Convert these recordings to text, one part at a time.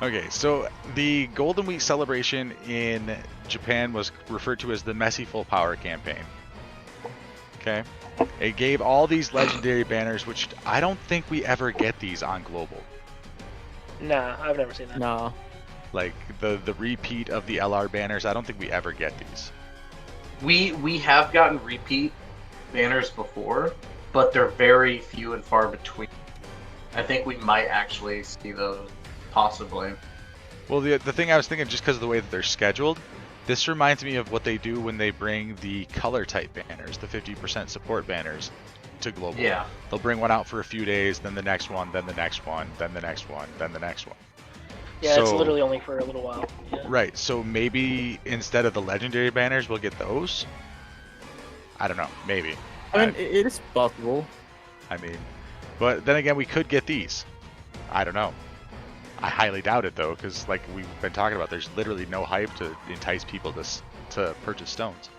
Okay, so the Golden Week celebration in Japan was referred to as the Messy Full Power campaign. Okay, it gave all these legendary banners, which I don't think we ever get these on global. Nah, I've never seen that. No. Like the repeat of the LR banners, I don't think we ever get these. We have gotten repeat banners before, but they're very few and far between. I think we might actually see those, possibly. Well, the thing I was thinking, just because of the way that they're scheduled, this reminds me of what they do when they bring the color type banners, the 50% support banners, to global. Yeah. They'll bring one out for a few days, then the next one, then the next one, then the next one, then the next one. Yeah, it's literally only for a little while. Yeah. Right, so maybe instead of the legendary banners, we'll get those? I don't know, maybe. I mean, it is possible. I mean, but then again, we could get these. I don't know. I highly doubt it, though, because like we've been talking about, there's literally no hype to entice people to purchase stones.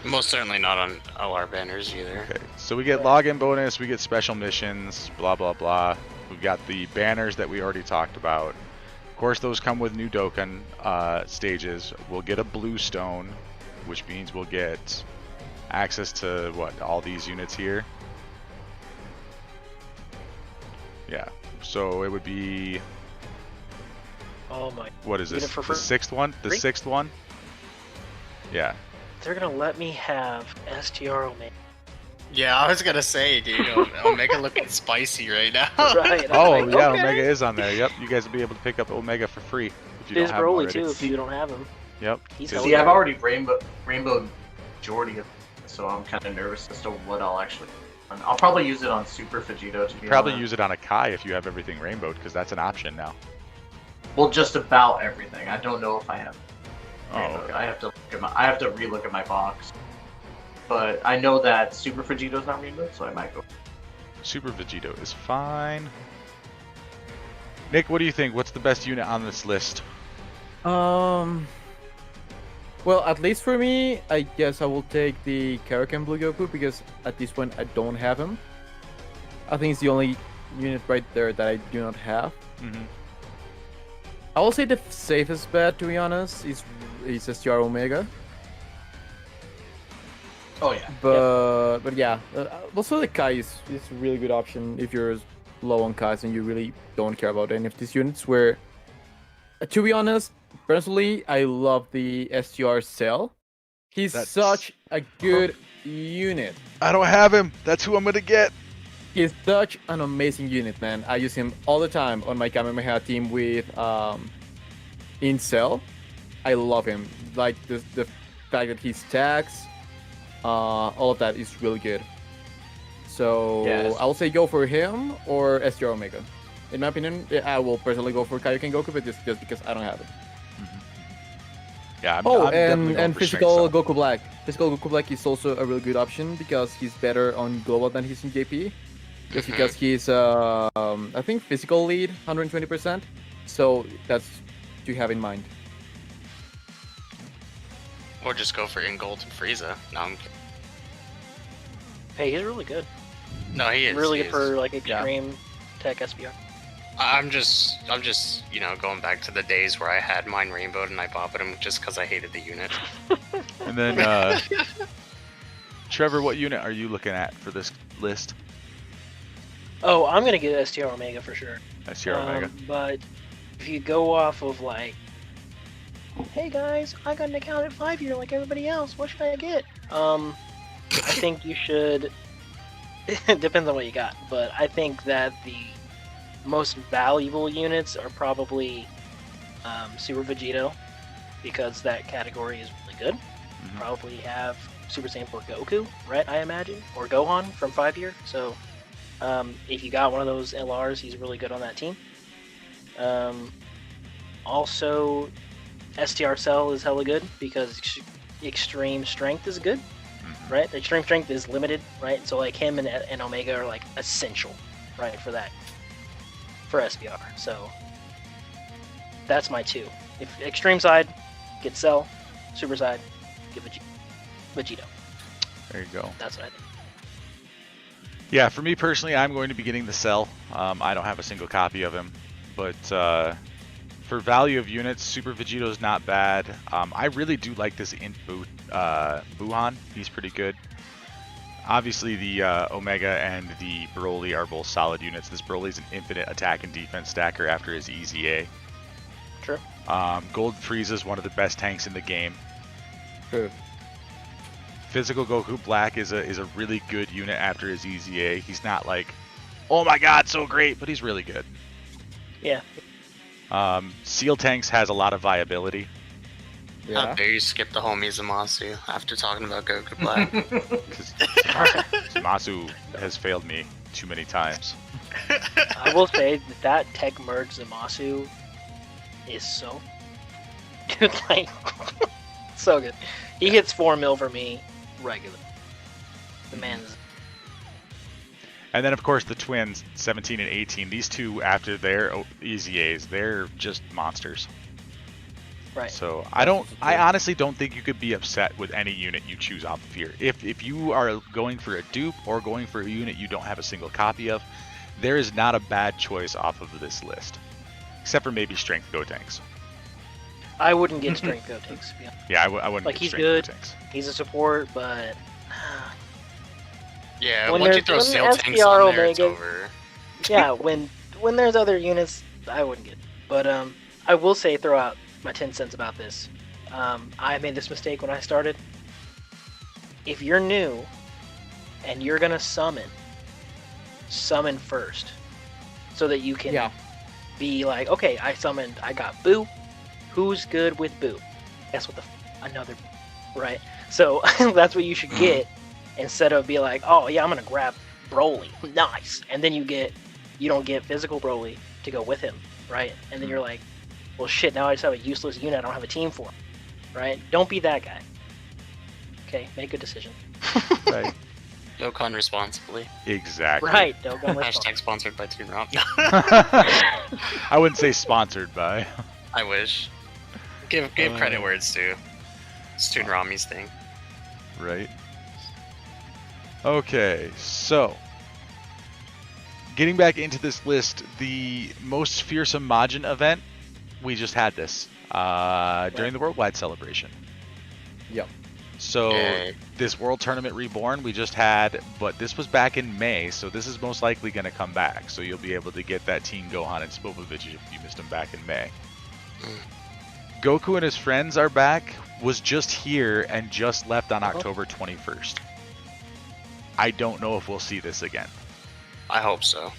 Most certainly not on LR banners either. Okay, so we get login bonus, we get special missions, blah, blah, blah. We've got the banners that we already talked about. Of course, those come with new Dokkan stages. We'll get a blue stone, which means we'll get access to, what, all these units here? Yeah, so it would be... Oh my. What is this? Unit for The sixth one? The free? sixth one? Yeah. They're gonna let me have STR Omega. Yeah, I was gonna say, dude, Omega looking spicy right now. Right. and I'm Oh, like, yeah, okay. Omega is on there. Yep, you guys will be able to pick up Omega for free if you Biz don't have him Broly already. too, if you don't have him. Yep. He's Biz- See, I've already rainbow majority of, so I'm kind of nervous as to what I'll actually. I'll probably use it on Super Vegito. To be Probably honest. use it on a Kai if you have everything rainbowed, because that's an option now. Well, just about everything. I don't know if I have. Oh, rainbowed. okay. I have to look at I have to relook at my box. But I know that Super Vegito's not rainbowed, so I might go. Super Vegito is fine. Nick, what do you think? What's the best unit on this list? Well, at least for me, I guess I will take the Kaioken Blue Goku because at this point I don't have him. I think it's the only unit right there that I do not have. Mm-hmm. I will say the safest bet, to be honest, is STR Omega. Oh yeah. But yeah, also the Kai is a really good option if you're low on Kais and you really don't care about any of these units. Where, to be honest, personally, I love the STR Cell. He's such a good unit. I don't have him. That's who I'm gonna get. He's such an amazing unit, man. I use him all the time on my Kamehameha team with in Cell. I love him. Like the fact that he stacks. All of that is really good. So Yes. I will say go for him or STR Omega. In my opinion, I will personally go for Kaioken Goku, but just because I don't have it. Yeah. I'm And definitely going for physical Strength Goku Black. Physical Goku Black is also a really good option because he's better on global than he's in JP. Just because he's I think physical lead 120%. So that's to have in mind. Or just go for Ingold and Frieza. No, I'm kidding. Hey, he's really good. No, he is. Really he good is. for like extreme tech SBR. I'm just, going back to the days where I had mine rainbowed and I bopped him just because I hated the unit. And then, Trevor, what unit are you looking at for this list? Oh, I'm gonna get STR Omega for sure. STR Omega. But if you go off of like, hey guys, I got an account at 5-year like everybody else. What should I get? I think you should. It depends on what you got, but I think that the most valuable units are probably Super Vegito, because that category is really good. Mm-hmm. Probably have Super Saiyan 4 Goku, right? I imagine, or Gohan from 5-year. So if you got one of those LRs, he's really good on that team. Also, STR Cell is hella good because extreme strength is good, right? Extreme strength is limited, right? So like him and Omega are like essential, right, for that, for SBR. So that's my two. If extreme side, get Cell. Super side, get Vegito. There you go. That's what I think. Yeah, for me personally, I'm going to be getting the Cell. I don't have a single copy of him, but for value of units, Super Vegeto's not bad. I really do like this Int Buhan. He's pretty good. Obviously, the Omega and the Broly are both solid units. This Broly's an infinite attack and defense stacker after his EZA. True. Golden Frieza is one of the best tanks in the game. True. Physical Goku Black is a really good unit after his EZA. He's not like, oh my god, so great, but he's really good. Yeah. Seal Tanks has a lot of viability. How Yeah. dare you skip the homie Zamasu after talking about Goku Black? Because Zamasu has failed me too many times. I will say that tech merge Zamasu is so dude, like so good. He hits 4 mil for me regular. The man's And then, of course, the twins, 17 and 18. These two, after their EZAs, they're just monsters. right. So I honestly don't think you could be upset with any unit you choose off of here. If you are going for a dupe or going for a unit you don't have a single copy of, there is not a bad choice off of this list, except for maybe Strength Gotenks. I wouldn't get Strength Gotenks, to be honest. Yeah, I wouldn't Like, get he's Strength good. Gotenks. He's a support, but Yeah, When once you there's- throw when Seal Tanks SPR on there, it's Omega- over. yeah, when there's other units, I wouldn't get it. But I will say, throw out my 10 cents about this. I made this mistake when I started. If you're new and you're gonna summon first, so that you can Yeah. be like, okay, I got Boo. Who's good with Boo? Guess what another, right? So that's what you should get instead of be like, oh yeah, I'm gonna grab Broly, nice, and then you don't get physical Broly to go with him, right? And then you're like, well shit, now I just have a useless unit I don't have a team for, right? Don't be that guy. Okay, make a decision. Right. Dokkan responsibly. Exactly. Right, don't go with Hashtag sponsored by Toon Rom. I wouldn't say sponsored by. I wish. Give credit where it's due. It's Toon Rami's thing. Right. Okay, so getting back into this list, the most fearsome Majin event, we just had this during the Worldwide Celebration. Yep. So Yay. this World Tournament Reborn we just had, but this was back in May, so this is most likely going to come back. So you'll be able to get that Teen Gohan and Spopovich if you missed them back in May. Goku and his friends are back, was just here and just left on October 21st. I don't know if we'll see this again. I hope so.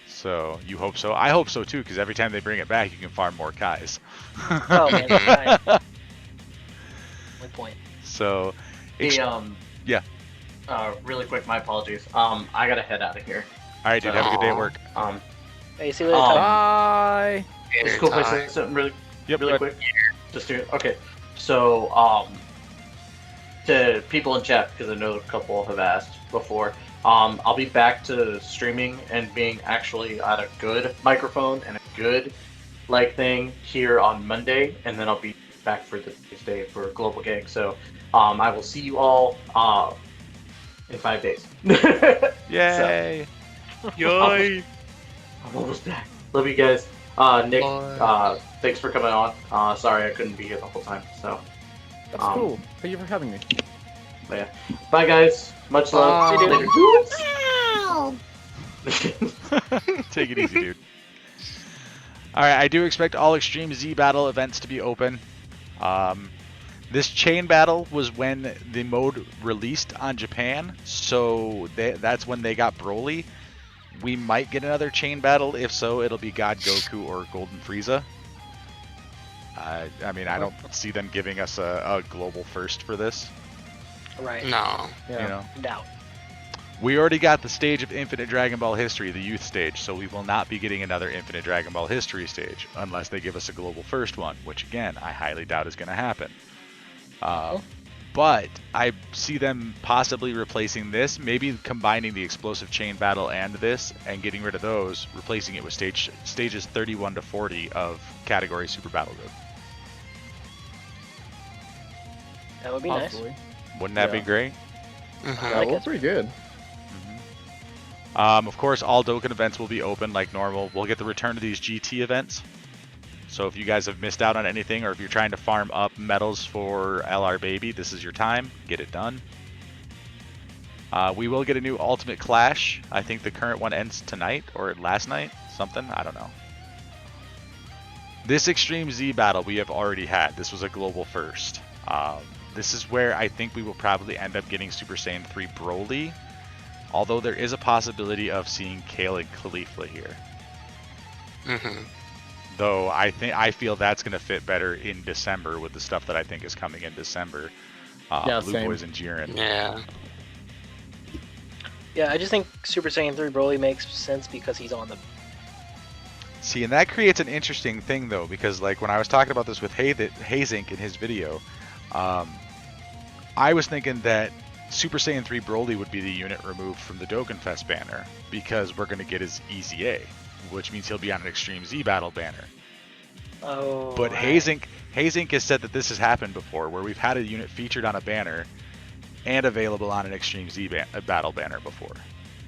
So, you hope so? I hope so too, because every time they bring it back, you can farm more Kais. Oh man, that's right. Good point. So, Hey, yeah. Really quick, my apologies. I gotta head out of here. Alright, dude, have a good day at work. Hey, see you later. Um, Tom. Bye. It's cool if I say something really Yep, really quick. Just to okay. So to people in chat, because I know a couple have asked before, I'll be back to streaming and being actually at a good microphone and a good thing here on Monday, and then I'll be back for the Tuesday for Global Gang. So I will see you all in 5 days. Yay! Yay! I'm almost back. Love you guys. Nick, thanks for coming on. Sorry I couldn't be here the whole time. So, That's cool. Thank you for having me. but yeah. Bye guys. Much love. Bye. Later. Take it easy, dude. Alright, I do expect all Extreme Z Battle events to be open. This chain battle was when the mode released on Japan, so that's when they got Broly. We might get another chain battle. If so, it'll be God Goku or Golden Frieza. I mean, I don't see them giving us a global first for this. Right. No. Yeah. You know, Doubt. we already got the stage of Infinite Dragon Ball History, the youth stage, so we will not be getting another Infinite Dragon Ball History stage unless they give us a global first one, which again, I highly doubt is going to happen. But I see them possibly replacing this, maybe combining the explosive chain battle and this, and getting rid of those, replacing it with stages 31 to 40 of category Super Battle Group. That would be Possibly. Wouldn't that be Yeah. great? Mhm. That like was it. pretty good. Of course, all Dokkan events will be open like normal. We'll get the return of these GT events. So if you guys have missed out on anything, or if you're trying to farm up medals for LR Baby, this is your time. Get it done. We will get a new Ultimate Clash. I think the current one ends tonight or last night. Something. I don't know. This Extreme Z battle we have already had. This was a global first. This is where I think we will probably end up getting Super Saiyan 3 Broly. Although there is a possibility of seeing Kale and Khalifa here. Though I feel that's going to fit better in December with the stuff that I think is coming in December. Yeah, Blue same. Boys and Jiren. Yeah. Yeah, I just think Super Saiyan 3 Broly makes sense because he's on the. See, and that creates an interesting thing though, because like when I was talking about this with Hazink in his video, I was thinking that Super Saiyan 3 Broly would be the unit removed from the Dokkan Fest banner because we're going to get his EZA, which means he'll be on an Extreme Z battle banner. Oh. But right. Hazink has said that this has happened before, where we've had a unit featured on a banner and available on an Extreme Z battle banner before.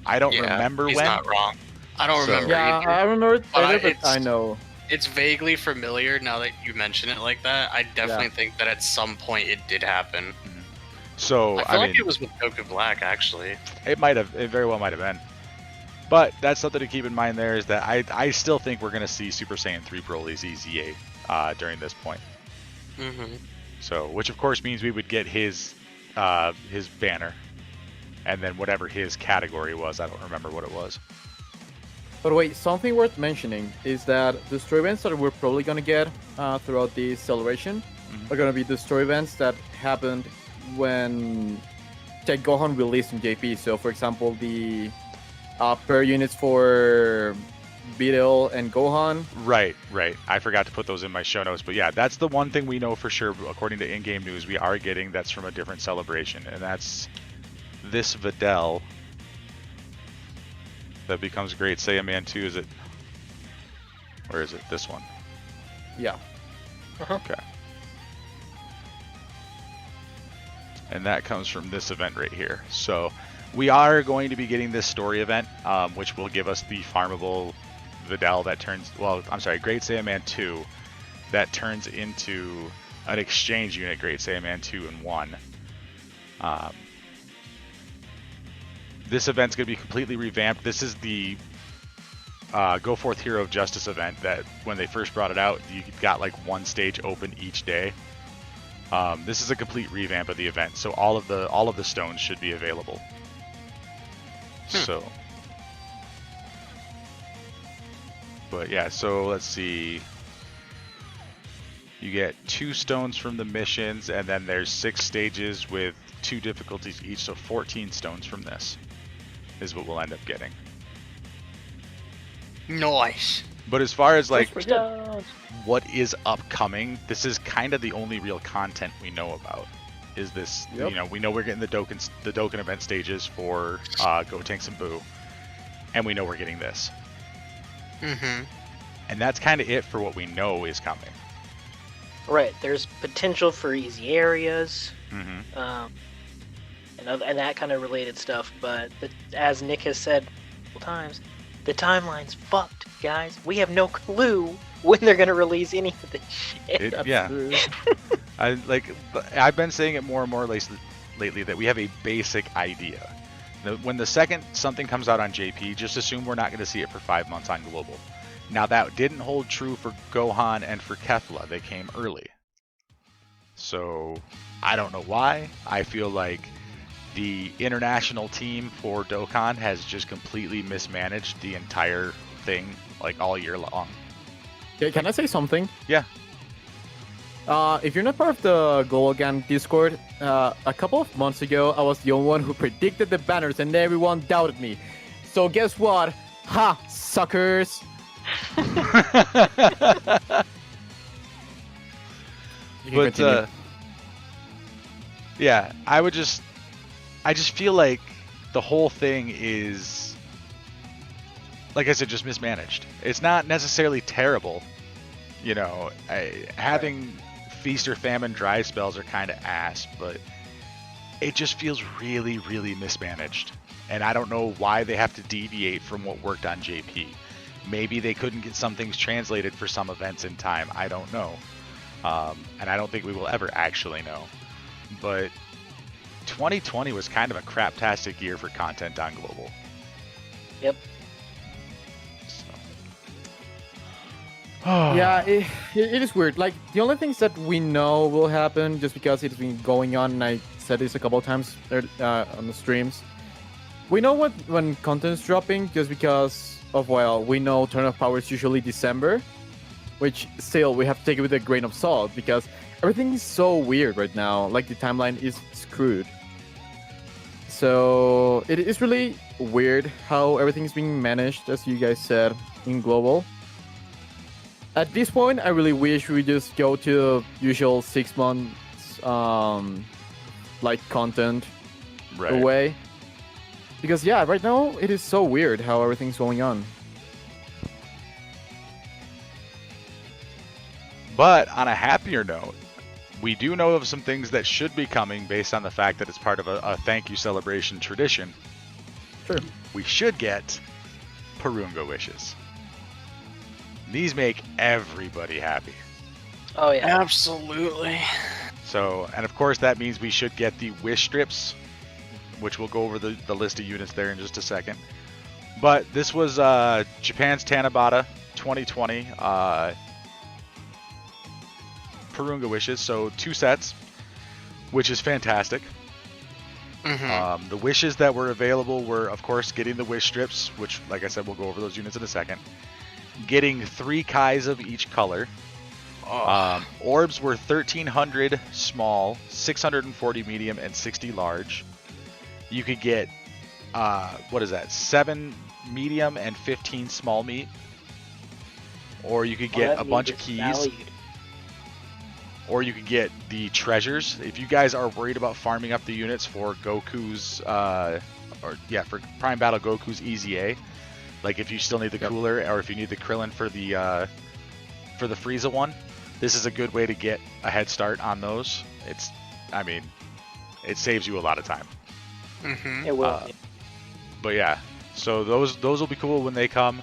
I don't remember he's when. Not wrong. I don't remember Yeah, either. I remember, But but I know. It's vaguely familiar now that you mention it like that. I definitely think that at some point it did happen. So I feel mean, like it was with Goku Black, actually. it very well might have been. But that's something to keep in mind there, is that I still think we're going to see Super Saiyan 3 Broly's EZA during this point. So, which of course means we would get his banner, and then whatever his category was, I don't remember what it was. But wait, something worth mentioning is that the story events that we're probably going to get throughout the celebration are going to be the story events that happened when Tech Gohan released in JP. So, for example, the per units for Beetle and Gohan. Right. I forgot to put those in my show notes, but yeah, that's the one thing we know for sure, according to in-game news, we are getting that's from a different celebration, and that's this Videl that becomes Great Saiyaman 2. Is it? Or is it this one? Yeah. Okay. And that comes from this event right here. So we are going to be getting this story event, which will give us the farmable Videl that turns, Great Saiyaman 2 that turns into an exchange unit, Great Saiyaman 2 and 1. This event's going to be completely revamped. This is the Go Forth Hero of Justice event that when they first brought it out, you got like one stage open each day. This is a complete revamp of the event, so all of the stones should be available. So, but yeah, so let's see. You get 2 stones from the missions, and then there's 6 stages with 2 difficulties each, so 14 stones from this is what we'll end up getting. Nice. But as far as like Stones. what is upcoming, this is kind of the only real content we know about. Is this, Yep. you know, we know we're getting the Dokkan event stages for Gotenks and Boo, and we know we're getting this. And that's kind of it for what we know is coming. Right. There's potential for easy areas. And that kind of related stuff, but as Nick has said multiple times, the timeline's fucked, guys. We have no clue when they're gonna release any of this shit. I've been saying it more and more lately that we have a basic idea. When the second something comes out on JP, just assume we're not going to see it for 5 months on global. Now that didn't hold true for Gohan and for Kefla. They came early. So I don't know why. I feel like the international team for Dokkan has just completely mismanaged the entire thing, like all year long. Okay, can I say something? Yeah. If you're not part of the Gologan Discord, a couple of months ago, I was the only one who predicted the banners and everyone doubted me. So guess what? Ha, suckers! But yeah, I just feel like the whole thing is, like I said, just mismanaged. It's not necessarily terrible, you know. Having feast or famine dry spells are kind of ass, but it just feels really, really mismanaged. And I don't know why they have to deviate from what worked on JP. Maybe they couldn't get some things translated for some events in time. I don't know. And I don't think we will ever actually know. But 2020 was kind of a craptastic year for content on global. Yep. Yeah, it is weird. Like, the only things that we know will happen, just because it's been going on, and I said this a couple of times on the streams. We know when content is dropping, just because of, well, we know Turn of Power is usually December, which still we have to take it with a grain of salt, because everything is so weird right now. Like, the timeline is screwed. So it is really weird how everything is being managed, as you guys said, in global. At this point, I really wish we just go to the usual 6 months, like, content away. Because, yeah, right now, it is so weird how everything's going on. But on a happier note, we do know of some things that should be coming based on the fact that it's part of a thank you celebration tradition. Sure. We should get Purunga wishes. These make everybody happy. Oh yeah. Absolutely. So, and of course that means we should get the wish strips, which we'll go over the list of units there in just a second. But this was Japan's TestDOBA 2020 Purunga wishes, so 2 sets, which is fantastic. Mm-hmm. The wishes that were available were, of course, getting the wish strips, which, like I said, we'll go over those units in a second. Getting 3 Kais of each color. Orbs were 1,300 small, 640 medium, and 60 large. You could get, 7 medium and 15 small meat. Or you could get a bunch of keys. Valued. Or you could get the treasures. If you guys are worried about farming up the units for Goku's, for Prime Battle Goku's EZA, like if you still need the cooler, or if you need the Krillin for the Frieza one, this is a good way to get a head start on those. It saves you a lot of time. Mm-hmm. It will. But yeah, so those will be cool when they come.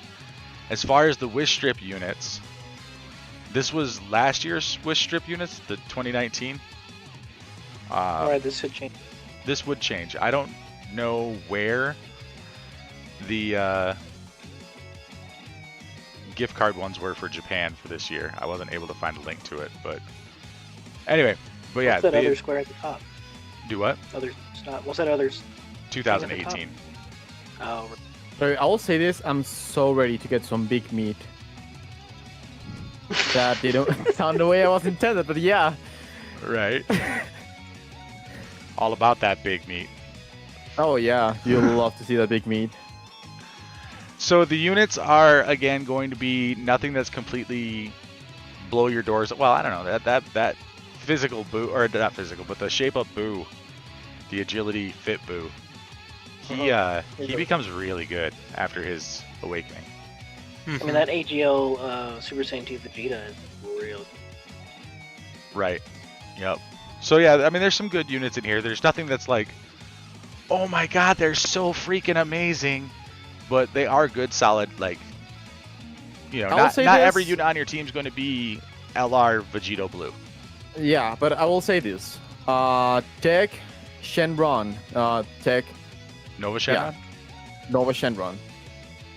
As far as the wish strip units, this was last year's wish strip units, the 2019. Alright, this should change. This would change. I don't know where the gift card ones were for Japan for this year. I wasn't able to find a link to it, but anyway. But yeah, What's that other square at the top? Do what? Others. Stop. What's that others? 2018. Oh. Sorry, I will say this: I'm so ready to get some big meat. That didn't sound the way I was intended, but yeah. Right. All about that big meat. Oh yeah, you'll love to see that big meat. So the units are again going to be nothing that's completely blow your doors. Well, I don't know, that physical Boo, or not physical, but the shape up Boo, the agility fit Boo. He becomes really good after his awakening. I mean, that AGL Super Saiyan 2 Vegeta is real. Right. Yep. So yeah, I mean, there's some good units in here. There's nothing that's like, oh my god, they're so freaking amazing. But they are good, solid, like, not every unit on your team is going to be LR Vegito Blue. Yeah, but I will say this. Tech Shenron. Tech Nova Shenron? Yeah. Nova Shenron.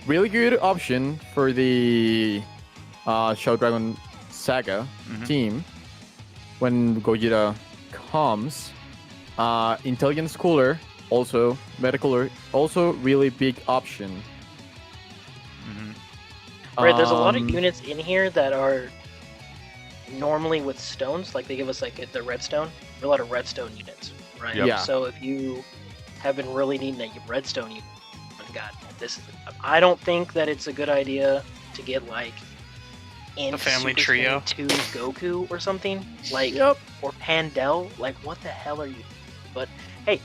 Really good option for the Shadow Dragon Saga team when Gogeta comes. Intelligence Cooler, also Meta Cooler, also really big option. Right, there's a lot of units in here that are normally with stones, like they give us like the redstone. There are a lot of redstone units, right? Yep. Yeah. So if you have been really needing a redstone unit, God, this is. I don't think that it's a good idea to get like a family trio, 2 Goku or something like, or Pandel. Like, what the hell are you? But hey,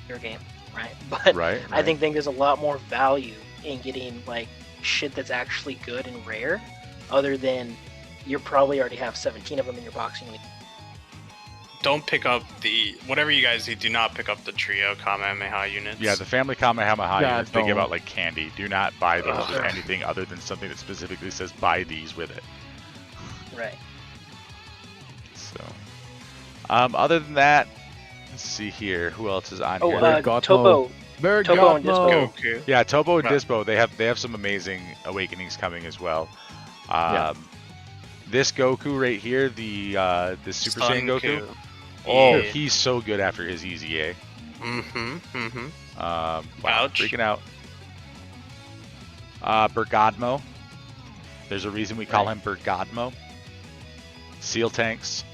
your game, right? But Right. I think there's a lot more value in getting like shit that's actually good and rare, other than you probably already have 17 of them in your box. And don't pick up the whatever you guys do. Do not pick up the trio Kamehameha units. Yeah, the family Kamehameha Yeah, units, they give don't. out like candy. Do not buy those with Ugh. anything other than something that specifically says buy these with it. Right. So, other than that, let's see here. Who else is on Oh, here? Bergotmo. Topo. Topo and Bergotmo. Goku. Yeah, Tobo and Right. Dispo, they have some amazing awakenings coming as well. Yeah. This Goku right here, the Super Sun Saiyan Goku. Goku. Oh, Yeah. he's so good after his EZA. Wow, Ouch. freaking out. Bergadmo. There's a reason we call him Bergadmo. Seal tanks.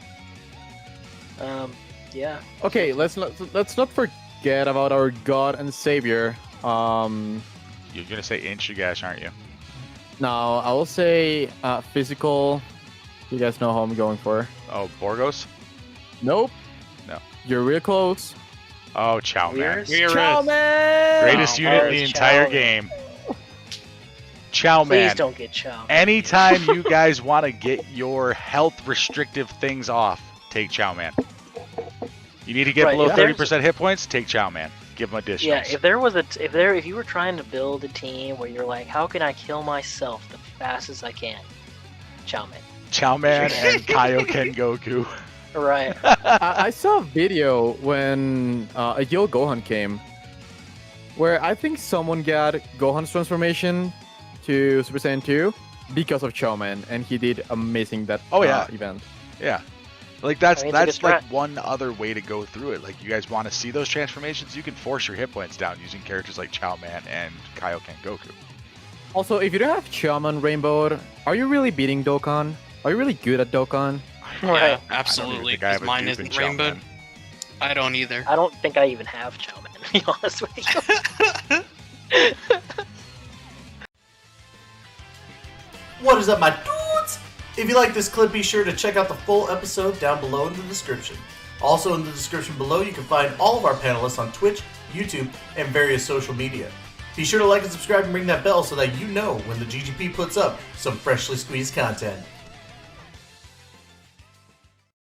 Yeah. Okay, let's not forget about our God and Savior. You're gonna say Inshigash, aren't you? Now I will say physical. You guys know how I'm going for. Oh, Borgos. Nope. No. You're real close. Oh, Chow Man. Weird. Chow Man! Greatest Oh, unit in the it's entire Chow Man. game. Chow Please Man. don't get Chow. Anytime you guys want to get your health restrictive things off, take Chow Man. You need to get Right, below if there's- 30% hit points, take Chow Man. Give him additionals. Yeah, if you were trying to build a team where you're like, how can I kill myself the fastest I can? Chow Man. Chow Man and Kaioken Goku. Right. I saw a video when a Yo Gohan came, where I think someone got Gohan's transformation to Super Saiyan 2 because of Chow Man, and he did amazing that event. Yeah. Like that's I mean, it's a good like strat. one other way to go through it. Like you guys want to see those transformations, you can force your hit points down using characters like Chow Man and Kaioken Goku. Also, if you don't have Chow Man Rainbow, are you really beating Dokkan? Are you really good at Dokkan? Yeah, Right. absolutely. think I have Because a mine dupe in isn't Chow rainbow. Man. I don't either. I don't think I even have Chow Man, to be honest with you. What is up, my dudes? If you like this clip, be sure to check out the full episode down below in the description. Also in the description below, you can find all of our panelists on Twitch, YouTube, and various social media. Be sure to like and subscribe and ring that bell so that you know when the GGP puts up some freshly squeezed content.